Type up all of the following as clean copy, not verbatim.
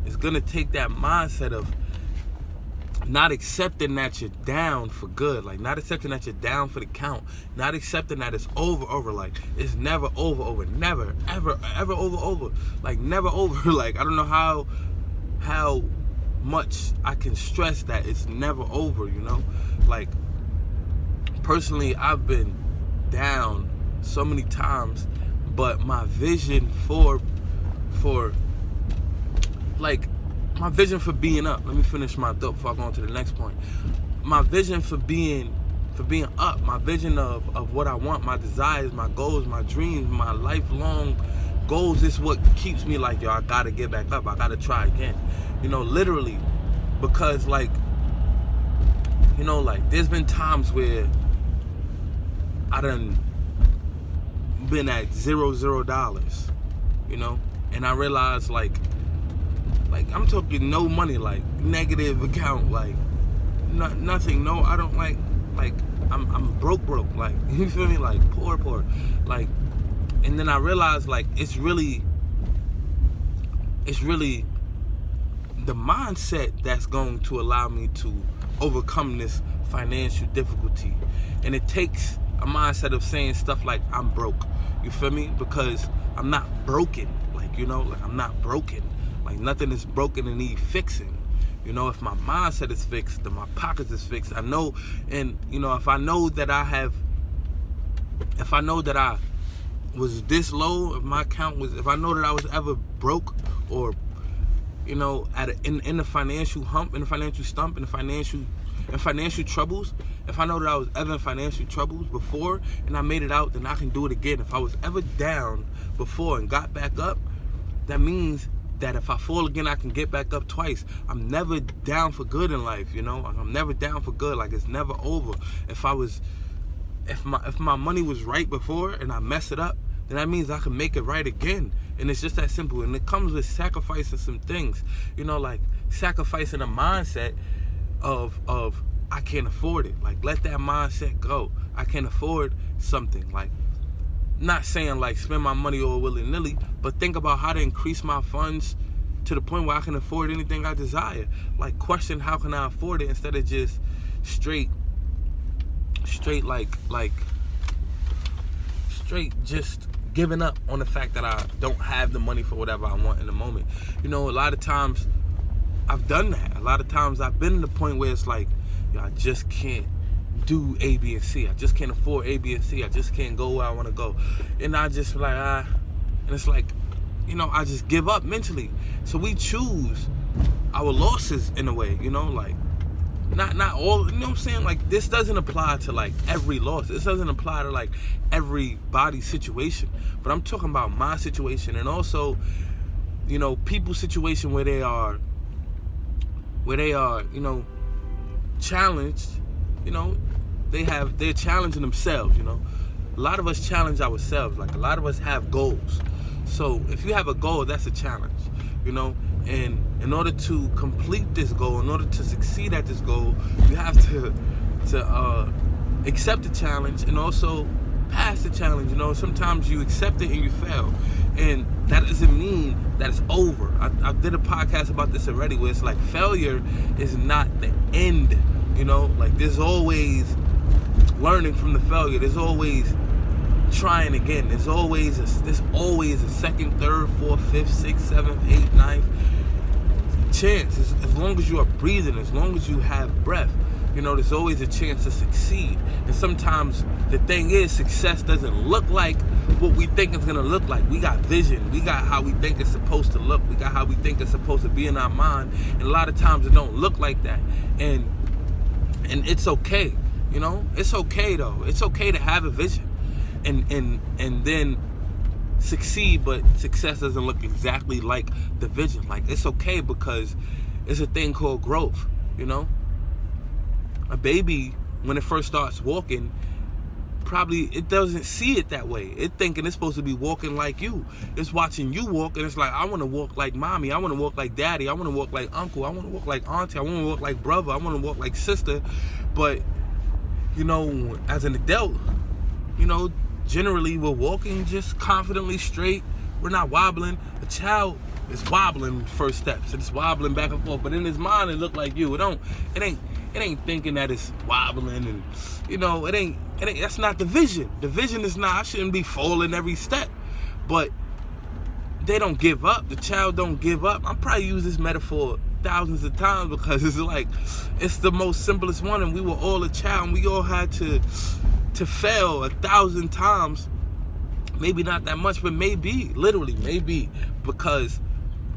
It's gonna take that mindset of not accepting that you're down for good, like not accepting that you're down for the count, not accepting that it's over, like it's never over, never, ever over, like never over. Like I don't know how much I can stress that it's never over, Like personally, I've been down so many times, but my vision for my vision for being up. Let me finish my thought before I go on to the next point. My vision for being up, my vision of what I want, my desires, my goals, my dreams, my lifelong goals is what keeps me like, yo, I gotta get back up. I gotta try again. Literally, because like there's been times where I done been at $0, and I realized like I'm talking no money, like negative account, like nothing. No, I don't like I'm broke, like you feel me, like poor, like. And then I realized like it's really the mindset that's going to allow me to overcome this financial difficulty. And it takes a mindset of saying stuff like I'm broke. You feel me? Because I'm not broken. Like I'm not broken. Like nothing is broken and need fixing. If my mindset is fixed, then my pockets is fixed. I know, and if I know that I was this low, if my account was, if I know that I was ever broke or, in the financial hump, in the financial stump, in financial troubles, if I know that I was ever in financial troubles before and I made it out, then I can do it again. If I was ever down before and got back up, that means that if I fall again, I can get back up twice. I'm never down for good in life, I'm never down for good. Like it's never over. If my money was right before and I mess it up, then that means I can make it right again. And it's just that simple. And it comes with sacrificing some things, like sacrificing a mindset of I can't afford it. Like let that mindset go. I can't afford something. Like not saying like spend my money all willy-nilly, but think about how to increase my funds to the point where I can afford anything I desire. Like question how can I afford it instead of just straight just giving up on the fact that I don't have the money for whatever I want in the moment. A lot of times I've done that. A lot of times I've been to the point where it's like, I just can't do A, B, and C. I just can't afford A, B, and C. I just can't go where I want to go. And I just like, and it's like, I just give up mentally. So we choose our losses in a way, like, not all, what I'm saying? Like, this doesn't apply to, like, every loss. This doesn't apply to, like, everybody's situation. But I'm talking about my situation and also, people's situation where they are, challenged, they're challenging themselves, A lot of us challenge ourselves. Like, a lot of us have goals. So, if you have a goal, that's a challenge, And in order to complete this goal, in order to succeed at this goal, you have to accept the challenge and also pass the challenge. Sometimes you accept it and you fail. And that doesn't mean that it's over. I did a podcast about this already where it's like failure is not the end. Like there's always learning from the failure. There's always trying again. There's always a second, third, fourth, fifth, sixth, seventh, eighth, ninth chance. As long as you are breathing, as long as you have breath, there's always a chance to succeed. And sometimes the thing is, success doesn't look like what we think it's gonna look like. We got vision. We got how we think it's supposed to look. We got how we think it's supposed to be in our mind. And a lot of times it don't look like that. And it's okay. It's okay though. It's okay to have a vision and then succeed, but success doesn't look exactly like the vision. Like it's okay because it's a thing called growth. A baby, when it first starts walking, probably it doesn't see it that way. It thinking it's supposed to be walking like you. It's watching you walk and it's like, I want to walk like mommy. I want to walk like daddy. I want to walk like uncle. I want to walk like auntie. I want to walk like brother. I want to walk like sister. But, as an adult, generally we're walking just confidently straight. We're not wobbling. A child it's wobbling first steps. It's wobbling back and forth. But in his mind, it look like you. It ain't thinking that it's wobbling, and it ain't. That's not the vision. The vision is not. I shouldn't be falling every step, but they don't give up. The child don't give up. I'm probably use this metaphor thousands of times because it's the most simplest one, and we were all a child, and we all had to fail 1,000 times. Maybe not that much, but maybe, literally, maybe, because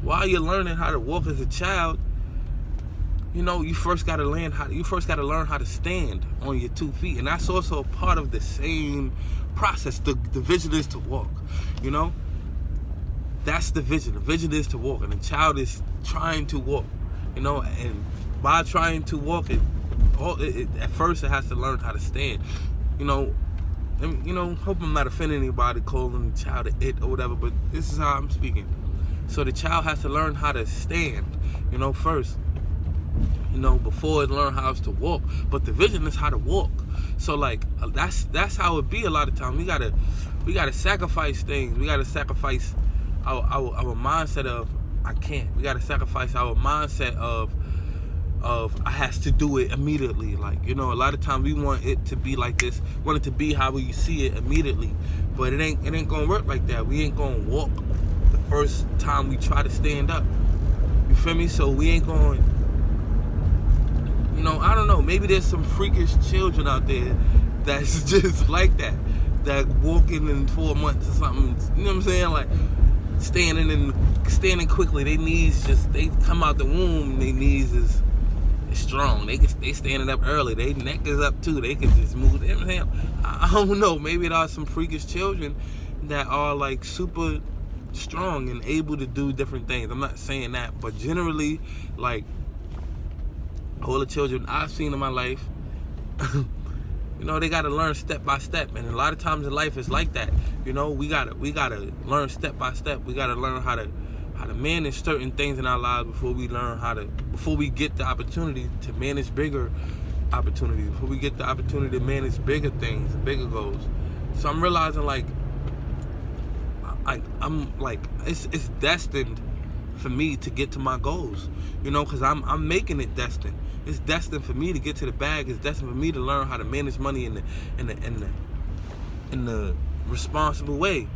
while you're learning how to walk as a child, you first got to learn how to stand on your 2 feet, and that's also a part of the same process. The vision is to walk. That's the vision. The vision is to walk, and the child is trying to walk. And by trying to walk, at first it has to learn how to stand. Hope I'm not offending anybody calling the child an it or whatever, but this is how I'm speaking. So the child has to learn how to stand, first, before it learn how to walk. But the vision is how to walk. So that's how it be a lot of times. We gotta sacrifice things. We gotta sacrifice our mindset of I can't. We gotta sacrifice our mindset of I has to do it immediately. A lot of times we want it to be like this, want it to be how we see it immediately. But it ain't gonna work like that. We ain't gonna walk the first time we try to stand up. You feel me? So we ain't going, I don't know, maybe there's some freakish children out there that's just like that walking in 4 months or something, you know what I'm saying? Standing quickly. Their knees they come out the womb, their knees is strong. They standing up early. Their neck is up too. They can just move. You know what I'm saying? I don't know. Maybe there are some freakish children that are super strong and able to do different things. I'm not saying that, but generally, all the children I've seen in my life, they gotta learn step by step, and a lot of times in life it's like that. We gotta learn step by step. We gotta learn how to manage certain things in our lives before we get the opportunity to manage bigger opportunities, before we get the opportunity to manage bigger things, bigger goals. So I'm realizing it's destined for me to get to my goals, because I'm making it destined. It's destined for me to get to the bag. It's destined for me to learn how to manage money in the responsible way.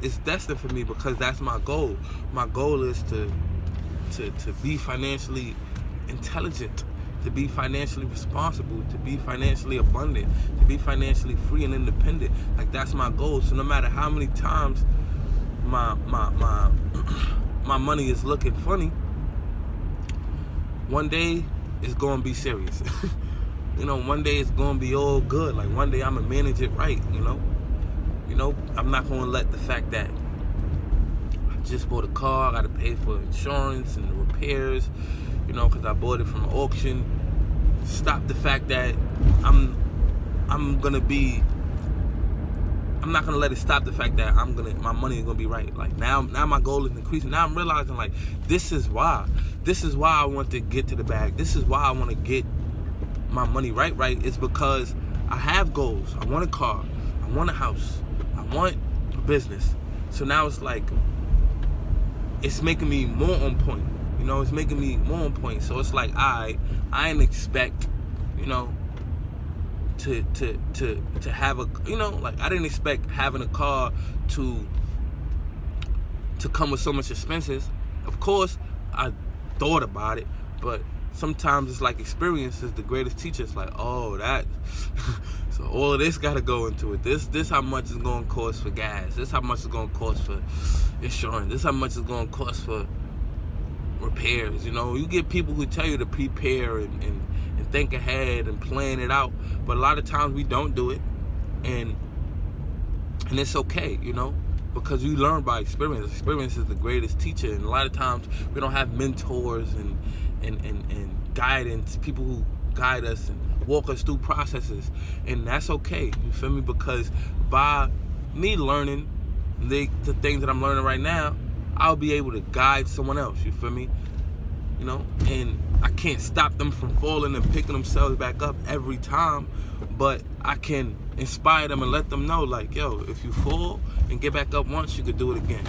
It's destined for me because that's my goal. My goal is to be financially intelligent, to be financially responsible, to be financially abundant, to be financially free and independent. That's my goal. So no matter how many times my money is looking funny, one day it's gonna be serious. One day it's gonna be all good. One day I'm gonna manage it right. I'm not gonna let the fact that I just bought a car, I gotta pay for insurance and the repairs, because I bought it from an auction, stop the fact that I'm not gonna let it stop the fact that my money is gonna be right. Now my goal is increasing. Now I'm realizing this is why I want to get to the bag. This is why I want to get my money right. It's because I have goals. I want a car. I want a house. I want a business. So now it's it's making me more on point. It's making me more on point. So it's I didn't expect, to have a, I didn't expect having a car to come with so much expenses. Of course, I thought about it, but sometimes it's experience is the greatest teacher. It's that so all of this gotta go into it. This how much it's gonna cost for gas. This how much it's gonna cost for insurance. This how much it's gonna cost for repairs. You get people who tell you to prepare and think ahead and plan it out, but a lot of times we don't do it, and it's okay, because you learn by experience. Experience is the greatest teacher, and a lot of times we don't have mentors and guidance, people who guide us and walk us through processes, and that's okay. You feel me? Because by me learning the things that I'm learning right now, I'll be able to guide someone else. You feel me? And I can't stop them from falling and picking themselves back up every time, but I can inspire them and let them know, yo, if you fall and get back up once, you could do it again.